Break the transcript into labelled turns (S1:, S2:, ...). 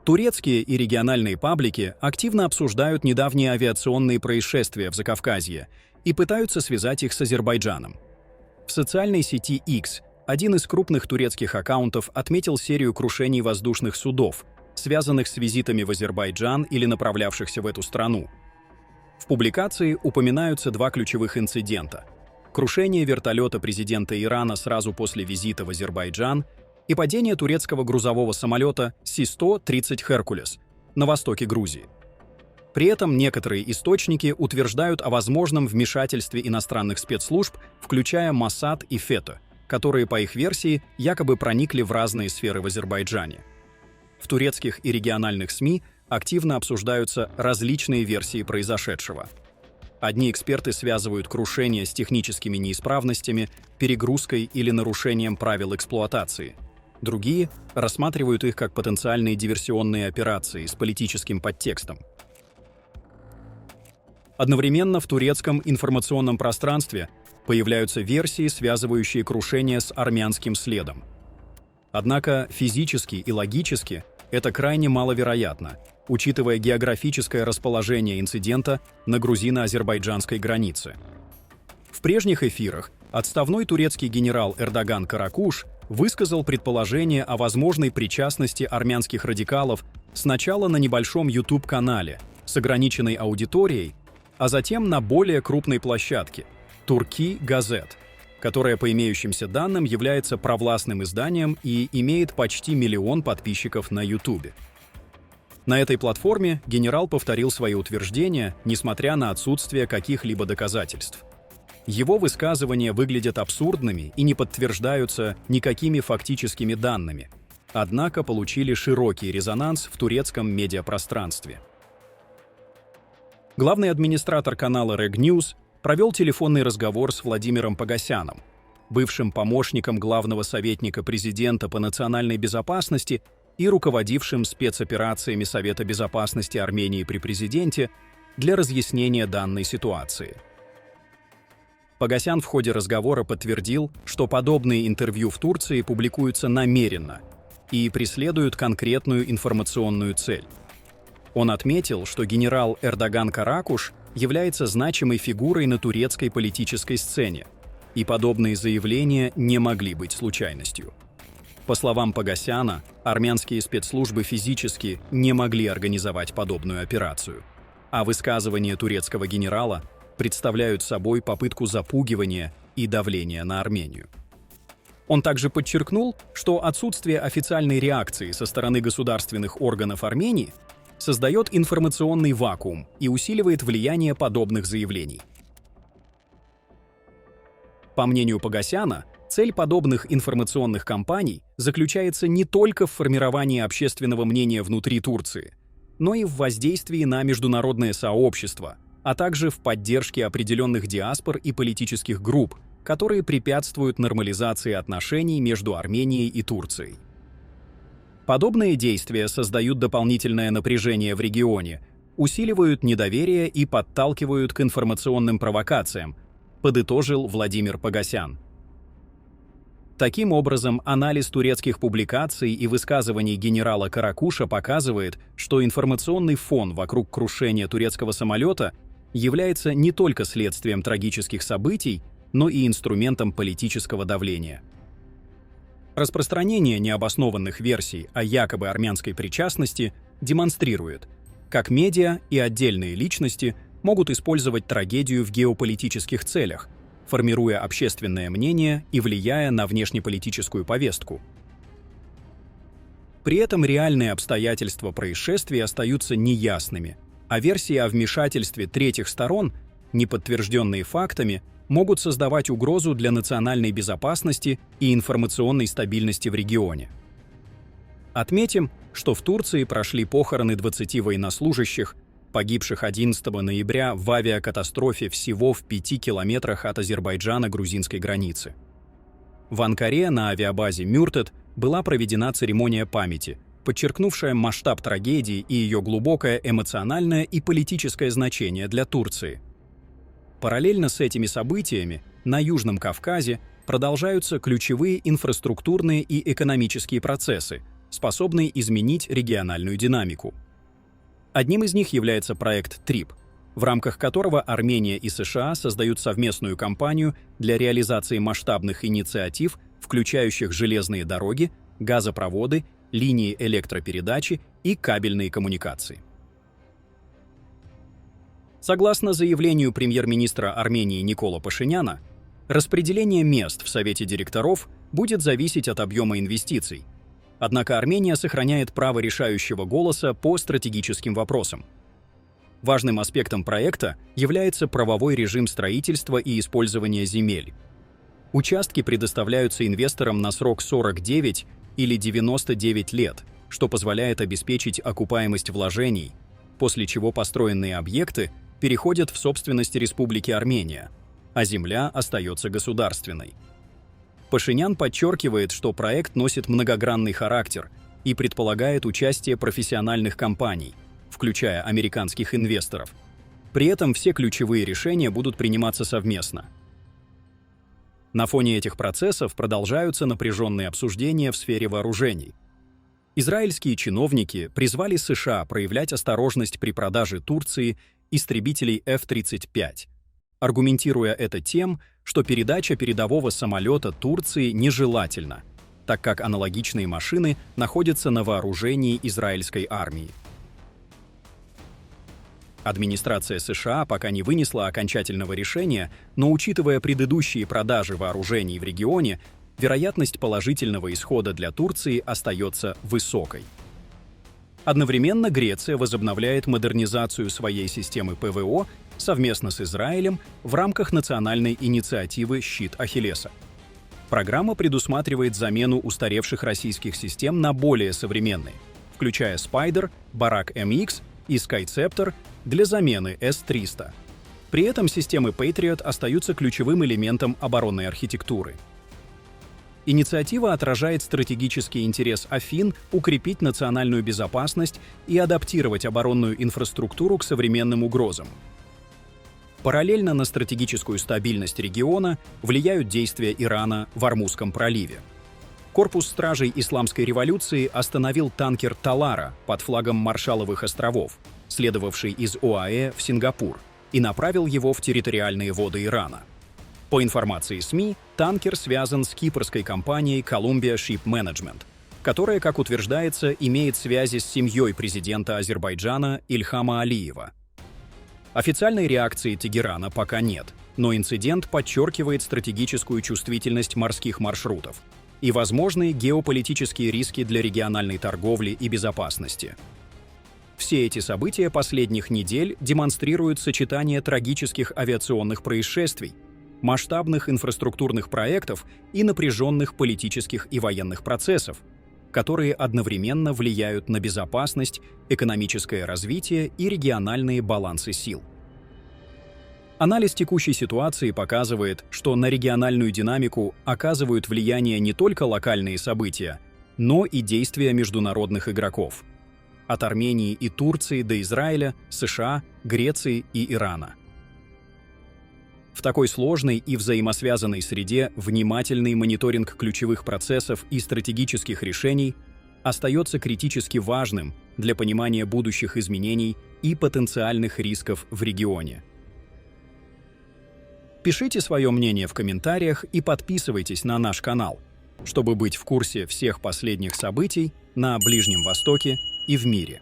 S1: Турецкие и региональные паблики активно обсуждают недавние авиационные происшествия в Закавказье и пытаются связать их с Азербайджаном. В социальной сети X один из крупных турецких аккаунтов отметил серию крушений воздушных судов, связанных с визитами в Азербайджан или направлявшихся в эту страну. В публикации упоминаются два ключевых инцидента: крушение вертолета президента Ирана сразу после визита в Азербайджан и падение турецкого грузового самолета Си-130 «Херкулес» на востоке Грузии. При этом некоторые источники утверждают о возможном вмешательстве иностранных спецслужб, включая Моссад и ФЕТО, которые, по их версии, якобы проникли в разные сферы в Азербайджане. В турецких и региональных СМИ активно обсуждаются различные версии произошедшего. Одни эксперты связывают крушение с техническими неисправностями, перегрузкой или нарушением правил эксплуатации. Другие рассматривают их как потенциальные диверсионные операции с политическим подтекстом. Одновременно в турецком информационном пространстве появляются версии, связывающие крушение с армянским следом. Однако физически и логически это крайне маловероятно, учитывая географическое расположение инцидента на грузино-азербайджанской границе. В прежних эфирах отставной турецкий генерал Эрдоган Каракуш высказал предположение о возможной причастности армянских радикалов сначала на небольшом YouTube-канале с ограниченной аудиторией, а затем на более крупной площадке – Турки Газет, которая, по имеющимся данным, является провластным изданием и имеет почти 1 миллион подписчиков на YouTube. На этой платформе генерал повторил свои утверждения, несмотря на отсутствие каких-либо доказательств. Его высказывания выглядят абсурдными и не подтверждаются никакими фактическими данными, однако получили широкий резонанс в турецком медиапространстве. Главный администратор канала Reg News провел телефонный разговор с Владимиром Погосяном, бывшим помощником главного советника президента по национальной безопасности и руководившим спецоперациями Совета безопасности Армении при президенте, для разъяснения данной ситуации. Погосян в ходе разговора подтвердил, что подобные интервью в Турции публикуются намеренно и преследуют конкретную информационную цель. Он отметил, что генерал Эрдоган Каракуш является значимой фигурой на турецкой политической сцене, и подобные заявления не могли быть случайностью. По словам Погосяна, армянские спецслужбы физически не могли организовать подобную операцию, а высказывания турецкого генерала представляют собой попытку запугивания и давления на Армению. Он также подчеркнул, что отсутствие официальной реакции со стороны государственных органов Армении создает информационный вакуум и усиливает влияние подобных заявлений. По мнению Погосяна, цель подобных информационных кампаний заключается не только в формировании общественного мнения внутри Турции, но и в воздействии на международное сообщество, а также в поддержке определенных диаспор и политических групп, которые препятствуют нормализации отношений между Арменией и Турцией. Подобные действия создают дополнительное напряжение в регионе, усиливают недоверие и подталкивают к информационным провокациям, подытожил Владимир Погосян. Таким образом, анализ турецких публикаций и высказываний генерала Каракуша показывает, что информационный фон вокруг крушения турецкого самолета является не только следствием трагических событий, но и инструментом политического давления. Распространение необоснованных версий о якобы армянской причастности демонстрирует, как медиа и отдельные личности могут использовать трагедию в геополитических целях, формируя общественное мнение и влияя на внешнеполитическую повестку. При этом реальные обстоятельства происшествия остаются неясными, а версии о вмешательстве третьих сторон, не подтвержденные фактами, могут создавать угрозу для национальной безопасности и информационной стабильности в регионе. Отметим, что в Турции прошли похороны 20 военнослужащих, погибших 11 ноября в авиакатастрофе всего в 5 километрах от Азербайджана-грузинской границы. В Анкаре на авиабазе Мюртет была проведена церемония памяти, подчеркнувшая масштаб трагедии и ее глубокое эмоциональное и политическое значение для Турции. Параллельно с этими событиями на Южном Кавказе продолжаются ключевые инфраструктурные и экономические процессы, способные изменить региональную динамику. Одним из них является проект TRIP, в рамках которого Армения и США создают совместную кампанию для реализации масштабных инициатив, включающих железные дороги, газопроводы, линии электропередачи и кабельные коммуникации. Согласно заявлению премьер-министра Армении Никола Пашиняна, распределение мест в Совете директоров будет зависеть от объема инвестиций. Однако Армения сохраняет право решающего голоса по стратегическим вопросам. Важным аспектом проекта является правовой режим строительства и использования земель. Участки предоставляются инвесторам на срок 49 или 99 лет, что позволяет обеспечить окупаемость вложений, после чего построенные объекты переходят в собственность Республики Армения, а земля остается государственной. Пашинян подчеркивает, что проект носит многогранный характер и предполагает участие профессиональных компаний, включая американских инвесторов. При этом все ключевые решения будут приниматься совместно. На фоне этих процессов продолжаются напряженные обсуждения в сфере вооружений. Израильские чиновники призвали США проявлять осторожность при продаже Турции истребителей F-35, аргументируя это тем, что передача передового самолета Турции нежелательна, так как аналогичные машины находятся на вооружении израильской армии. Администрация США пока не вынесла окончательного решения, но учитывая предыдущие продажи вооружений в регионе, вероятность положительного исхода для Турции остается высокой. Одновременно Греция возобновляет модернизацию своей системы ПВО совместно с Израилем в рамках национальной инициативы «Щит Ахиллеса». Программа предусматривает замену устаревших российских систем на более современные, включая Spider, Barak MX и Skyceptor для замены S-300. При этом системы Patriot остаются ключевым элементом оборонной архитектуры. Инициатива отражает стратегический интерес Афин укрепить национальную безопасность и адаптировать оборонную инфраструктуру к современным угрозам. Параллельно на стратегическую стабильность региона влияют действия Ирана в Ормузском проливе. Корпус стражей Исламской революции остановил танкер «Талара» под флагом Маршалловых островов, следовавший из ОАЭ в Сингапур, и направил его в территориальные воды Ирана. По информации СМИ, танкер связан с кипрской компанией Columbia Ship Management, которая, как утверждается, имеет связи с семьей президента Азербайджана Ильхама Алиева. Официальной реакции Тегерана пока нет, но инцидент подчеркивает стратегическую чувствительность морских маршрутов и возможные геополитические риски для региональной торговли и безопасности. Все эти события последних недель демонстрируют сочетание трагических авиационных происшествий, масштабных инфраструктурных проектов и напряженных политических и военных процессов, которые одновременно влияют на безопасность, экономическое развитие и региональные балансы сил. Анализ текущей ситуации показывает, что на региональную динамику оказывают влияние не только локальные события, но и действия международных игроков – от Армении и Турции до Израиля, США, Греции и Ирана. В такой сложной и взаимосвязанной среде внимательный мониторинг ключевых процессов и стратегических решений остается критически важным для понимания будущих изменений и потенциальных рисков в регионе. Пишите свое мнение в комментариях и подписывайтесь на наш канал, чтобы быть в курсе всех последних событий на Ближнем Востоке и в мире.